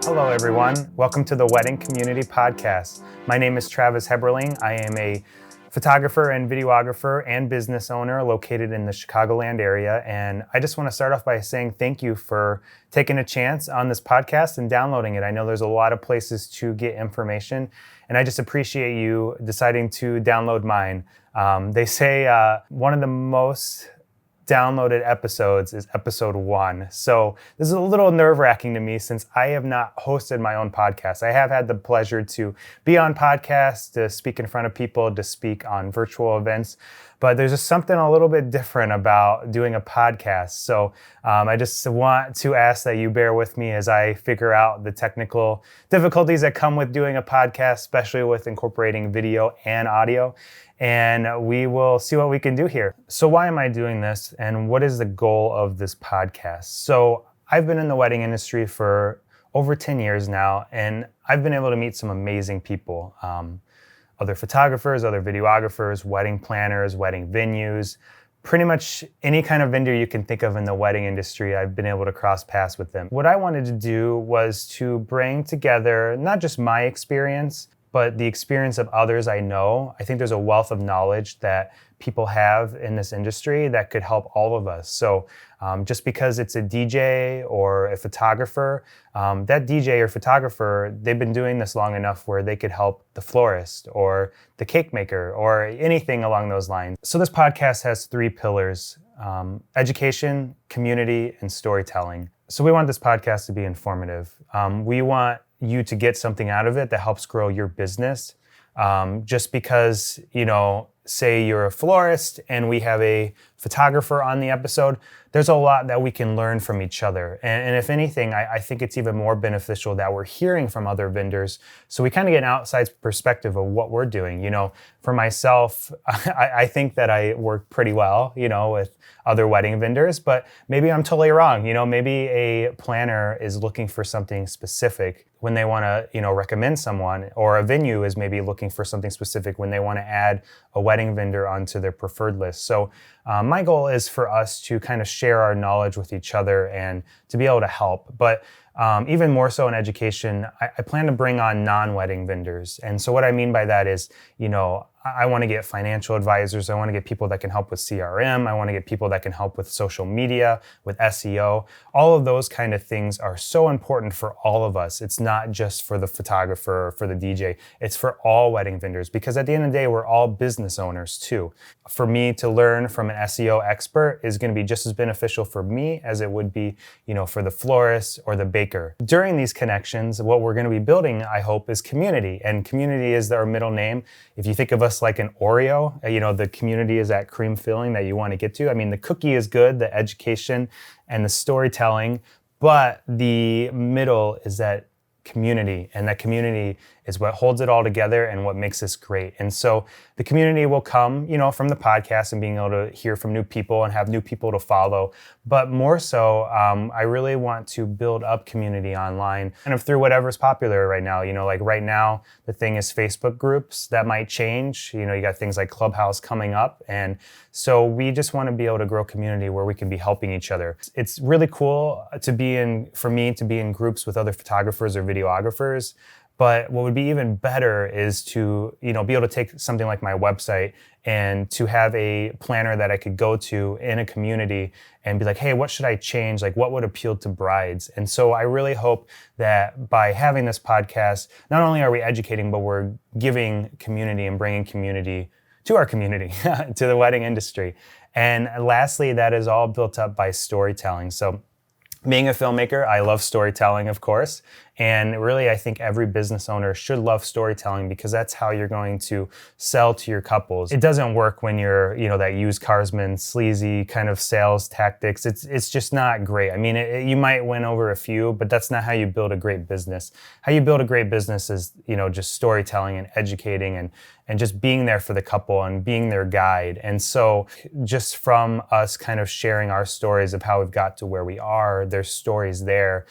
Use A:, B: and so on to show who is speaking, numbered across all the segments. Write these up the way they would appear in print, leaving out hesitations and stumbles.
A: Hello, everyone. Welcome to the Wedding Community Podcast. My name is Travis Heberling. I am a photographer and videographer and business owner located in the Chicagoland area. And I just want to start off by saying thank you for taking a chance on this podcast and downloading it. I know there's a lot of places to get information, and I just appreciate you deciding to download mine. They say one of the most downloaded episodes is episode 1. So this is a little nerve-wracking to me since I have not hosted my own podcast. I have had the pleasure to be on podcasts, to speak in front of people, to speak on virtual events, but there's just something a little bit different about doing a podcast. So I just want to ask that you bear with me as I figure out the technical difficulties that come with doing a podcast, especially with incorporating video and audio. And we will see what we can do here. So why am I doing this, and what is the goal of this podcast? So I've been in the wedding industry for over 10 years now, and I've been able to meet some amazing people. Other photographers, other videographers, wedding planners, wedding venues, pretty much any kind of vendor you can think of in the wedding industry, I've been able to cross paths with them. What I wanted to do was to bring together not just my experience, but the experience of others I know. I think there's a wealth of knowledge that people have in this industry that could help all of us. So just because it's a DJ or a photographer, that DJ or photographer, they've been doing this long enough where they could help the florist or the cake maker or anything along those lines. So this podcast has 3 pillars: education, community, and storytelling. So we want this podcast to be informative. We want you to get something out of it that helps grow your business. Just because, say you're a florist and we have a photographer on the episode, there's a lot that we can learn from each other. And if anything, I think it's even more beneficial that we're hearing from other vendors, so we kind of get an outside perspective of what we're doing. For myself, I think that I work pretty well, with other wedding vendors, but maybe I'm totally wrong. Maybe a planner is looking for something specific when they want to, recommend someone, or a venue is maybe looking for something specific when they want to add a wedding vendor onto their preferred list. So my goal is for us to kind of share our knowledge with each other and to be able to help. But even more so in education, I plan to bring on non-wedding vendors. And so what I mean by that is, I want to get financial advisors. I want to get people that can help with CRM. I want to get people that can help with social media, with SEO. All of those kind of things are so important for all of us. It's not just for the photographer or for the DJ. It's for all wedding vendors, because at the end of the day, we're all business owners too. For me to learn from an SEO expert is going to be just as beneficial for me as it would be, for the florist or the baker. During these connections, what we're going to be building, I hope, is community. And community is our middle name. If you think of us like an Oreo, the community is that cream filling that you want to get to. I mean, the cookie is good, the education and the storytelling, but the middle is that community, and that community is what holds it all together and what makes this great. And so the community will come, from the podcast and being able to hear from new people and have new people to follow. But more so, I really want to build up community online kind of through whatever's popular right now. Like right now, the thing is Facebook groups. That might change. You got things like Clubhouse coming up. And so we just want to be able to grow community where we can be helping each other. It's really cool for me to be in groups with other photographers or videographers. But what would be even better is to, be able to take something like my website and to have a planner that I could go to in a community and be like, hey, what should I change? Like, what would appeal to brides? And so I really hope that by having this podcast, not only are we educating, but we're giving community and bringing community to our community, to the wedding industry. And lastly, that is all built up by storytelling. So being a filmmaker, I love storytelling, of course. And really, I think every business owner should love storytelling, because that's how you're going to sell to your couples. It doesn't work when you're, that used carsman, sleazy kind of sales tactics. It's just not great. I mean, you might win over a few, but that's not how you build a great business. How you build a great business is, just storytelling and educating and just being there for the couple and being their guide. And so just from us kind of sharing our stories of how we've got to where we are, there's stories there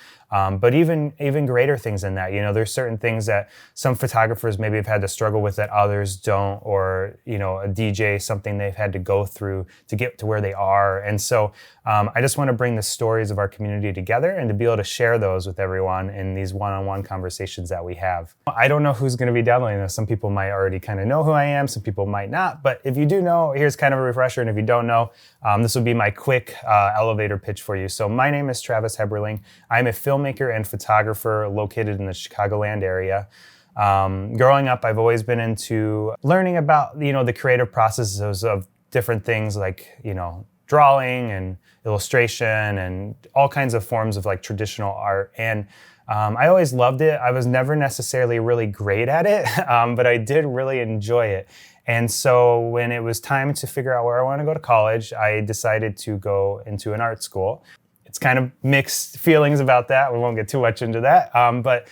A: But even greater things than that, there's certain things that some photographers maybe have had to struggle with that others don't, or, a DJ, something they've had to go through to get to where they are. And so I just want to bring the stories of our community together and to be able to share those with everyone in these one-on-one conversations that we have. I don't know who's going to be downloading this. Some people might already kind of know who I am. Some people might not. But if you do know, here's kind of a refresher. And if you don't know, this will be my quick elevator pitch for you. So my name is Travis Heberling. I'm a filmmaker and photographer located in the Chicagoland area. Growing up, I've always been into learning about, the creative processes of different things like, drawing and illustration and all kinds of forms of like traditional art. And I always loved it. I was never necessarily really great at it, but I did really enjoy it. And so when it was time to figure out where I want to go to college, I decided to go into an art school. It's kind of mixed feelings about that. We won't get too much into that. But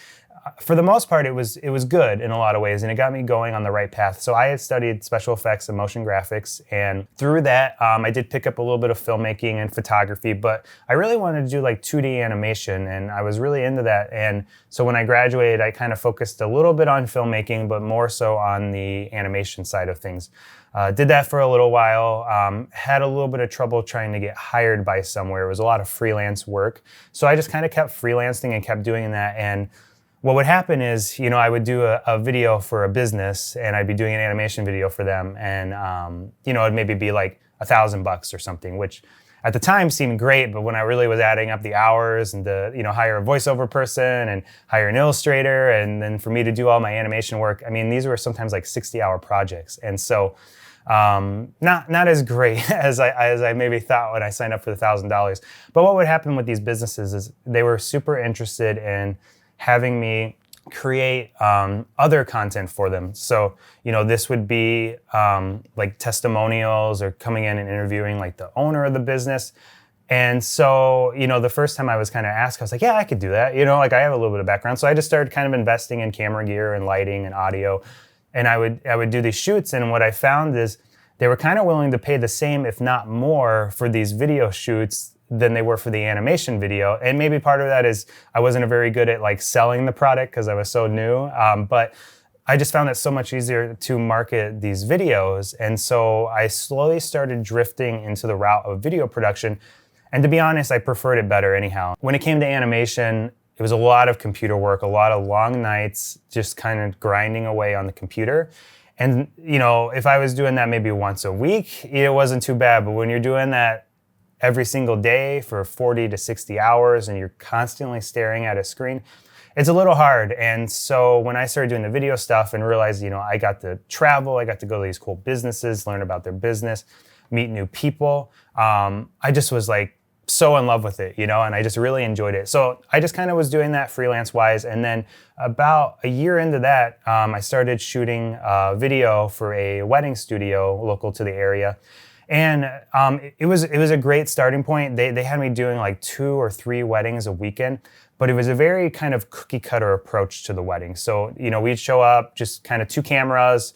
A: for the most part, it was good in a lot of ways, and it got me going on the right path. So I had studied special effects and motion graphics, and through that, I did pick up a little bit of filmmaking and photography, but I really wanted to do like 2D animation, and I was really into that. And so when I graduated, I kind of focused a little bit on filmmaking, but more so on the animation side of things. Did that for a little while, had a little bit of trouble trying to get hired by somewhere. It was a lot of freelance work. So I just kind of kept freelancing and kept doing that. And what would happen is, I would do a video for a business, and I'd be doing an animation video for them, and it'd maybe be like $1,000 or something, which at the time seemed great. But when I really was adding up the hours and to hire a voiceover person and hire an illustrator, and then for me to do all my animation work, these were sometimes like 60-hour projects, and so not as great as I maybe thought when I signed up for the $1,000. But what would happen with these businesses is they were super interested in having me create other content for them. So, this would be like testimonials or coming in and interviewing like the owner of the business. And so, the first time I was kind of asked, I was like, yeah, I could do that. Like I have a little bit of background. So I just started kind of investing in camera gear and lighting and audio. And I would do these shoots. And what I found is they were kind of willing to pay the same, if not more, for these video shoots than they were for the animation video. And maybe part of that is I wasn't very good at like selling the product because I was so new. But I just found it so much easier to market these videos. And so I slowly started drifting into the route of video production. And to be honest, I preferred it better anyhow. When it came to animation, it was a lot of computer work, a lot of long nights, just kind of grinding away on the computer. And, if I was doing that maybe once a week, it wasn't too bad. But when you're doing that every single day for 40 to 60 hours and you're constantly staring at a screen, it's a little hard. And so when I started doing the video stuff and realized, I got to travel, I got to go to these cool businesses, learn about their business, meet new people, I just was like so in love with it, and I just really enjoyed it. So I just kind of was doing that freelance wise. And then about a year into that, I started shooting video for a wedding studio local to the area. And it was a great starting point. They had me doing like 2 or 3 weddings a weekend, but it was a very kind of cookie cutter approach to the wedding. So, we'd show up, just kind of 2 cameras,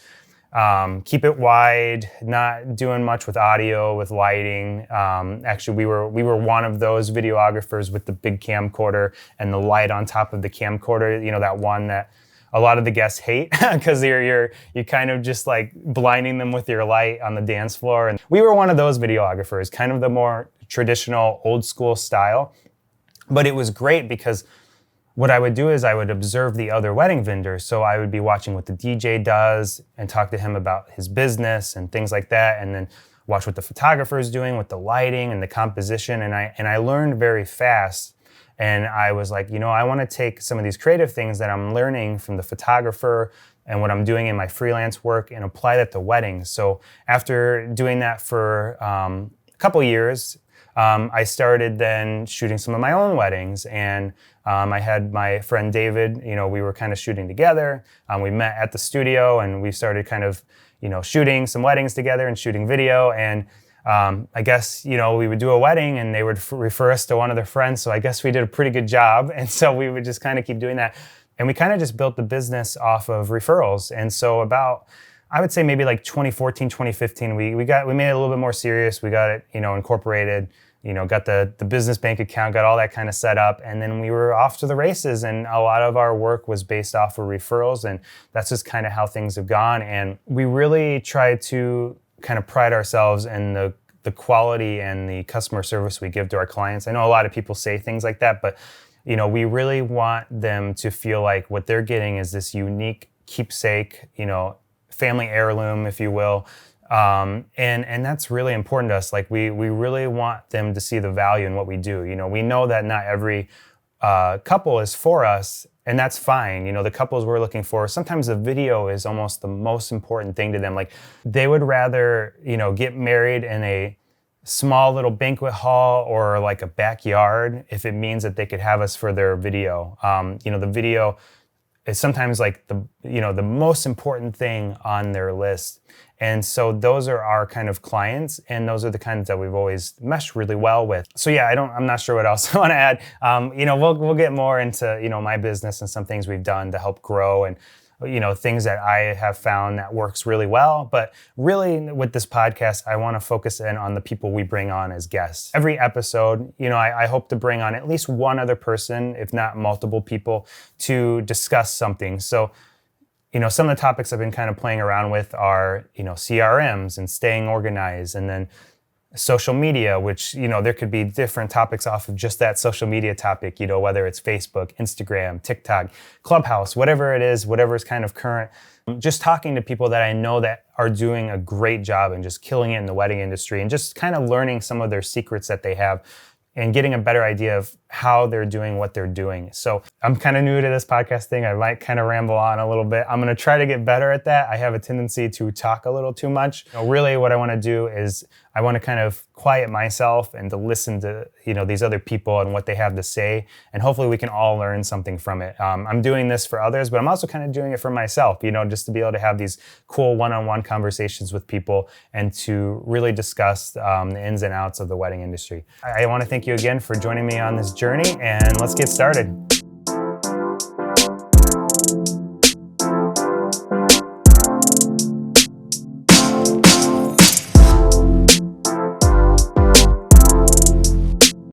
A: keep it wide, not doing much with audio, with lighting. Actually, we were one of those videographers with the big camcorder and the light on top of the camcorder, that one that a lot of the guests hate because you're kind of just like blinding them with your light on the dance floor. And we were one of those videographers, kind of the more traditional old school style. But it was great because what I would do is I would observe the other wedding vendors. So I would be watching what the DJ does and talk to him about his business and things like that. And then watch what the photographer is doing with the lighting and the composition. And I learned very fast. And I was like, I want to take some of these creative things that I'm learning from the photographer and what I'm doing in my freelance work and apply that to weddings. So after doing that for a couple years, I started then shooting some of my own weddings. And I had my friend David, we were kind of shooting together. We met at the studio and we started kind of, shooting some weddings together and shooting video. And I guess, we would do a wedding and they would refer us to one of their friends. So I guess we did a pretty good job. And so we would just kind of keep doing that. And we kind of just built the business off of referrals. And so about, I would say maybe like 2014, 2015, we made it a little bit more serious. We got it, incorporated. got the business bank account, got all that kind of set up, and then we were off to the races. And a lot of our work was based off of referrals, and that's just kind of how things have gone. And we really try to kind of pride ourselves in the quality and the customer service we give to our clients. I know a lot of people say things like that, but we really want them to feel like what they're getting is this unique keepsake, family heirloom, if you will. And that's really important to us. Like we really want them to see the value in what we do. We know that not every couple is for us, and that's fine. The couples we're looking for, sometimes the video is almost the most important thing to them. Like they would rather, get married in a small little banquet hall or like a backyard if it means that they could have us for their video. The video is sometimes like the most important thing on their list. And so those are our kind of clients, and those are the kinds that we've always meshed really well with. So yeah, I'm not sure what else I want to add. We'll get more into, my business and some things we've done to help grow, and things that I have found that works really well. But really with this podcast, I want to focus in on the people we bring on as guests. Every episode, I hope to bring on at least one other person, if not multiple people, to discuss something. So, some of the topics I've been kind of playing around with are, CRMs and staying organized, and then social media, which, there could be different topics off of just that social media topic, whether it's Facebook, Instagram, TikTok, Clubhouse, whatever it is, whatever is kind of current. Just talking to people that I know that are doing a great job and just killing it in the wedding industry, and just kind of learning some of their secrets that they have and getting a better idea of how they're doing what they're doing. So I'm kind of new to this podcast thing. I might kind of ramble on a little bit. I'm going to try to get better at that. I have a tendency to talk a little too much. Really what I want to do is I want to kind of quiet myself and to listen to, these other people and what they have to say. And hopefully we can all learn something from it. I'm doing this for others, but I'm also kind of doing it for myself, just to be able to have these cool one-on-one conversations with people and to really discuss the ins and outs of the wedding industry. I want to thank you again for joining me on this journey, and let's get started.